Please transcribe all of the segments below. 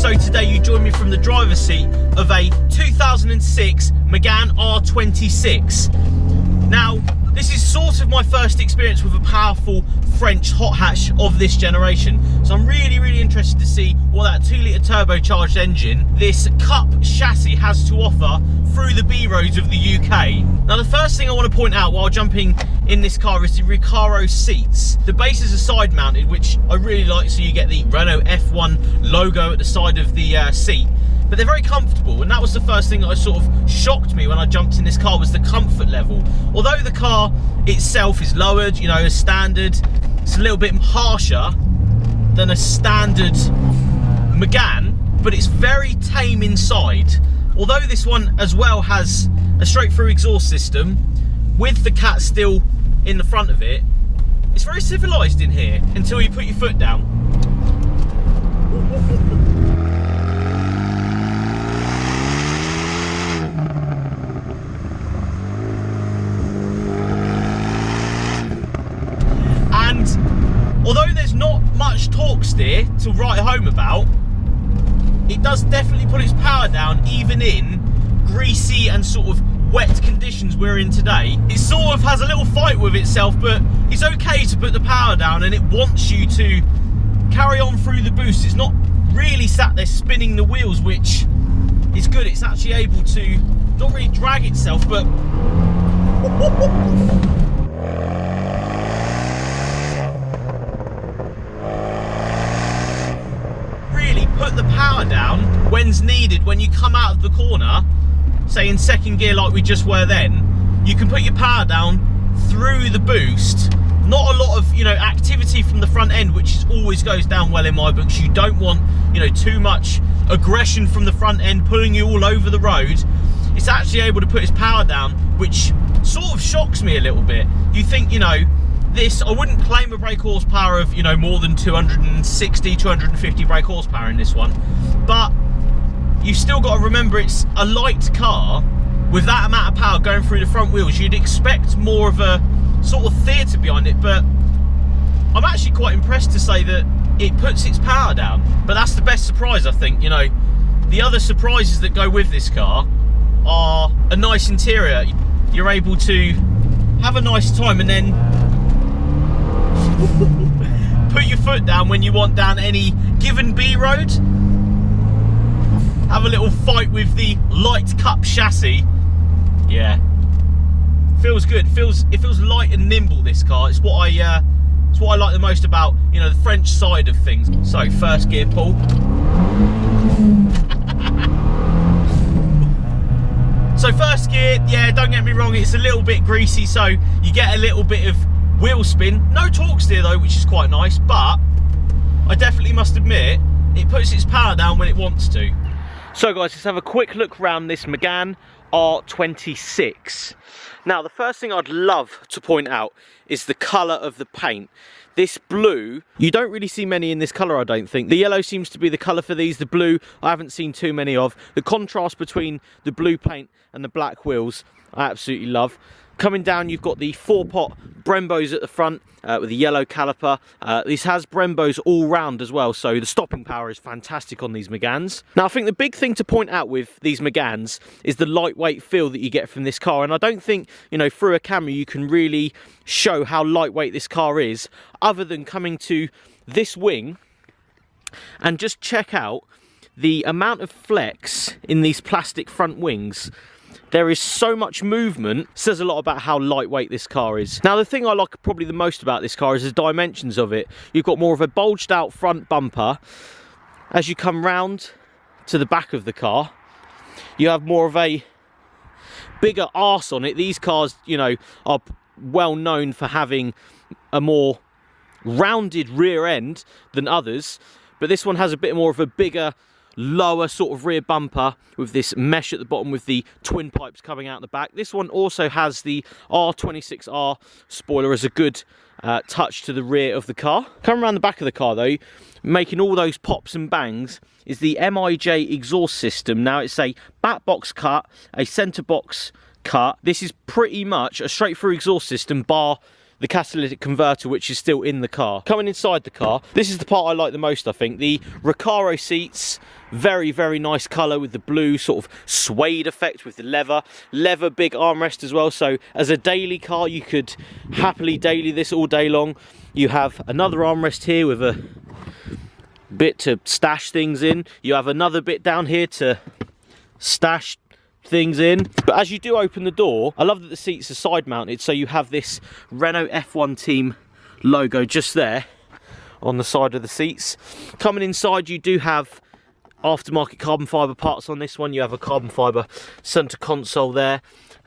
So today you join me from the driver's seat of a 2006 Megane R26. Now, this is sort of my first experience with a powerful French hot hatch of this generation. So I'm really interested to see what that 2-litre turbocharged engine, this Cup chassis, has to offer through the B roads of the UK. Now, the first thing I want to point out while jumping in this car is the Recaro seats. The bases are side mounted, which I really like, so you get the Renault F1 logo at the side of the seat. But they're very comfortable, and that was the first thing that sort of shocked me when I jumped in this car, was the comfort level. Although the car itself is lowered, you know, as standard, it's a little bit harsher than a standard Megane, but it's very tame inside. Although this one as well has a straight-through exhaust system with the cat still in the front of it, it's very civilised in here until you put your foot down. Although there's not much torque steer to write home about, it does definitely put its power down even in greasy and sort of wet conditions we're in today. It sort of has a little fight with itself, but it's okay to put the power down, and it wants you to carry on through the boost. It's not really sat there spinning the wheels, which is good. It's actually able to not really drag itself, but put the power down when's needed. When you come out of the corner, say in second gear like we just were then, you can put your power down through the boost. Not a lot of, you know, activity from the front end, which always goes down well in my books. You don't want, you know, too much aggression from the front end pulling you all over the road. It's actually able to put its power down, which sort of shocks me a little bit. You think, you know, this, I wouldn't claim a brake horsepower of, you know, more than 260, 250 brake horsepower in this one, but you still got to remember it's a light car with that amount of power going through the front wheels. You'd expect more of a sort of theatre behind it, but I'm actually quite impressed to say that it puts its power down. But that's the best surprise, I think. You know, the other surprises that go with this car are a nice interior. You're able to have a nice time and then put your foot down when you want down any given B road. Have a little fight with the light Cup chassis. Yeah, feels good. It feels light and nimble, this car. It's what I like the most about, you know, the French side of things. So first gear pull. So first gear, yeah, don't get me wrong, it's a little bit greasy, so you get a little bit of wheel spin. No torque steer though, which is quite nice, but I definitely must admit it puts its power down when it wants to. So guys, let's have a quick look around this Megane R26. Now, the first thing I'd love to point out is the colour of the paint. This blue, you don't really see many in this colour, I don't think. The yellow seems to be the colour for these. The blue, I haven't seen too many of. The contrast between the blue paint and the black wheels, I absolutely love. Coming down, you've got the 4-pot Brembos at the front with the yellow caliper. This has Brembos all round as well, so the stopping power is fantastic on these Meganes. Now, I think the big thing to point out with these Meganes is the lightweight feel that you get from this car. And I don't think, you know, through a camera you can really show how lightweight this car is, other than coming to this wing and just check out the amount of flex in these plastic front wings. There is so much movement, says a lot about how lightweight this car is. Now, the thing I like probably the most about this car is the dimensions of it. You've got more of a bulged out front bumper. As you come round to the back of the car, you have more of a bigger arse on it. These cars, you know, are well known for having a more rounded rear end than others, but this one has a bit more of a bigger, lower sort of rear bumper with this mesh at the bottom with the twin pipes coming out the back. This one also has the R26R spoiler as a good touch to the rear of the car. Coming around the back of the car though, making all those pops and bangs, is the MIJ exhaust system. Now, it's a backbox cut, a centre box cut. This is pretty much a straight through exhaust system bar the catalytic converter, which is still in the car. Coming inside the car, this is the part I like the most, I think. The Recaro seats, very, very nice colour with the blue sort of suede effect with the leather big armrest as well. So as a daily car, you could happily daily this all day long. You have another armrest here with a bit to stash things in. You have another bit down here to stash things in. But as you do open the door, I love that the seats are side mounted, so you have this Renault F1 team logo just there on the side of the seats. Coming inside, you do have aftermarket carbon fibre parts on this one. You have a carbon fibre centre console there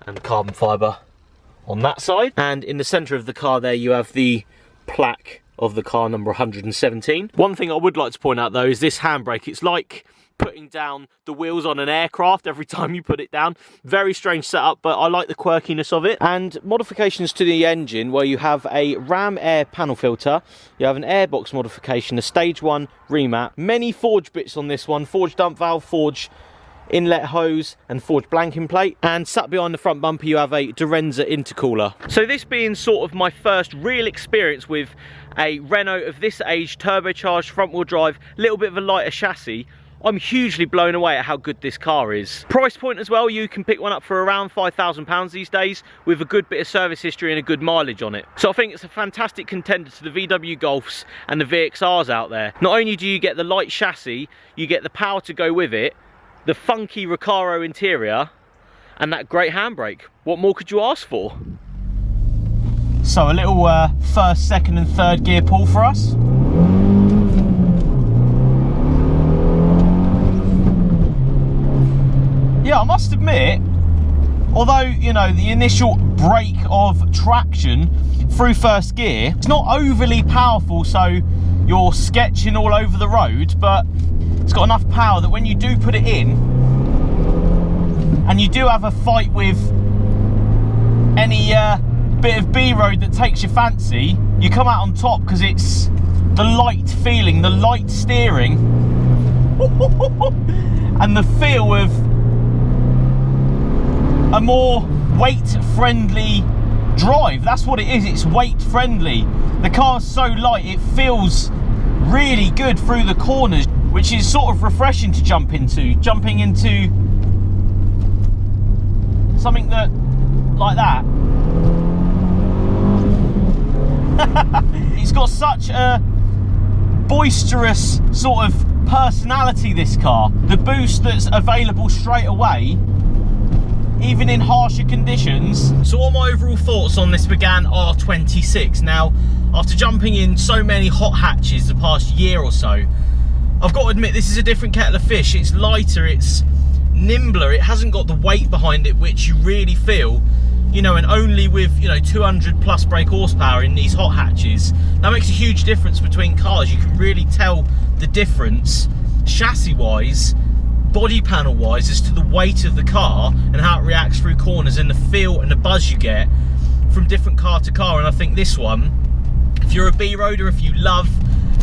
and carbon fibre on that side, and in the centre of the car there you have the plaque of the car, number 117. One thing I would like to point out though is this handbrake. It's like putting down the wheels on an aircraft every time you put it down. Very strange setup, but I like the quirkiness of it. And modifications to the engine, where you have a RAMAIR panel filter, you have an AIRBOX modification, a stage 1 remap, many forged bits on this one, forged dump valve, forged inlet hose and forged blanking plate, and sat behind the front bumper you have a DIRENZA intercooler. So this being sort of my first real experience with a Renault of this age, turbocharged, front wheel drive, little bit of a lighter chassis, I'm hugely blown away at how good this car is. Price point as well, you can pick one up for around £5,000 these days with a good bit of service history and a good mileage on it. So I think it's a fantastic contender to the VW Golfs and the VXRs out there. Not only do you get the light chassis, you get the power to go with it, the funky Recaro interior, and that great handbrake. What more could you ask for? So a little first, second and third gear pull for us. Yeah, I must admit, although, you know, the initial brake of traction through first gear, it's not overly powerful, so you're sketching all over the road, but it's got enough power that when you do put it in, and you do have a fight with any bit of B road that takes your fancy, you come out on top because it's the light feeling, the light steering, and the feel of a more weight-friendly drive. That's what it is, it's weight-friendly. The car's so light, it feels really good through the corners, which is sort of refreshing to jump into. Jumping into something that, like that. It's got such a boisterous sort of personality, this car. The boost that's available straight away, even in harsher conditions. So what are my overall thoughts on this Megane R26? Now, after jumping in so many hot hatches the past year or so, I've got to admit this is a different kettle of fish. It's lighter, it's nimbler, it hasn't got the weight behind it which you really feel, you know, and only with, you know, 200 plus brake horsepower in these hot hatches, that makes a huge difference between cars. You can really tell the difference chassis wise, body panel wise, as to the weight of the car and how it reacts through corners and the feel and the buzz you get from different car to car. And I think this one, if you're a B-roader, if you love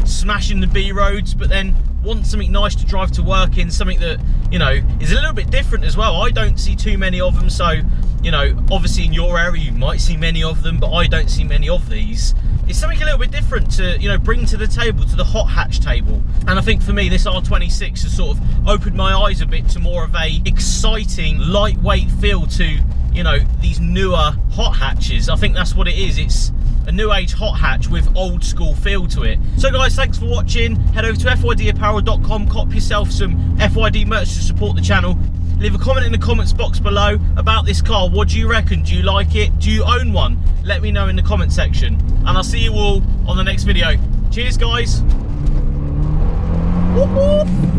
smashing the B roads but then want something nice to drive to work in, something that, you know, is a little bit different as well. I don't see too many of them, so, you know, obviously in your area you might see many of them, but I don't see many of these. It's something a little bit different to, you know, bring to the table, to the hot hatch table. And I think for me, this R26 has sort of opened my eyes a bit to more of a exciting, lightweight feel to, you know, these newer hot hatches. I think that's what it is. It's a new age hot hatch with old school feel to it. So guys, thanks for watching. Head over to fydapparel.com, cop yourself some FYD merch to support the channel. Leave a comment in the comments box below about this car. What do you reckon? Do you like it? Do you own one? Let me know in the comment section. And I'll see you all on the next video. Cheers guys. Whoop, whoop.